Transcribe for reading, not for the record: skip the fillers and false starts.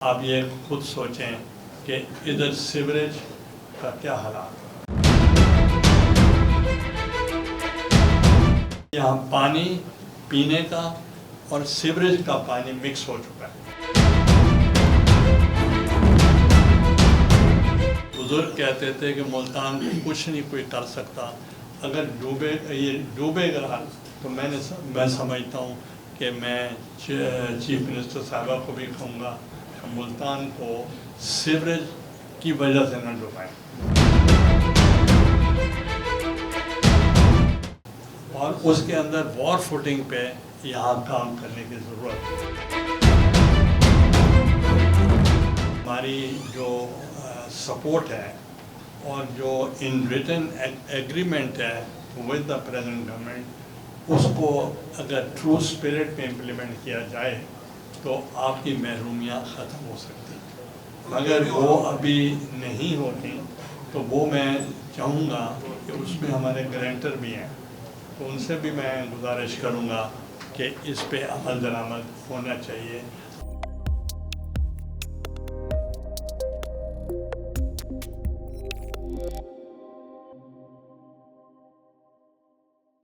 آپ یہ خود سوچیں کہ ادھر سیوریج کا کیا حالات یہاں پانی پینے کا اور سیوریج کا پانی مکس ہو چکا ہے۔ بزرگ کہتے تھے کہ ملتان کچھ نہیں کوئی کر سکتا، اگر ڈوبے گا تو میں سمجھتا ہوں کہ میں چیف منسٹر صاحبہ کو بھی کہوں گا کہ ملتان کو سیوریج کی وجہ سے نہ ڈبائیں، اور اس کے اندر وار فوٹنگ پہ یہاں کام کرنے کی ضرورت ہے۔ ہماری جو سپورٹ ہے اور جو ان ریٹن ایگریمنٹ ہے ود دا پریزنٹ گورنمنٹ، اس کو اگر ٹرو اسپرٹ میں امپلیمنٹ کیا جائے تو آپ کی محرومیاں ختم ہو سکتی ہیں۔ اگر وہ ابھی نہیں ہوتی تو وہ میں چاہوں گا کہ اس میں ہمارے گرانٹر بھی ہیں، تو ان سے بھی میں گزارش کروں گا کہ اس پہ عمل درآمد ہونا چاہیے۔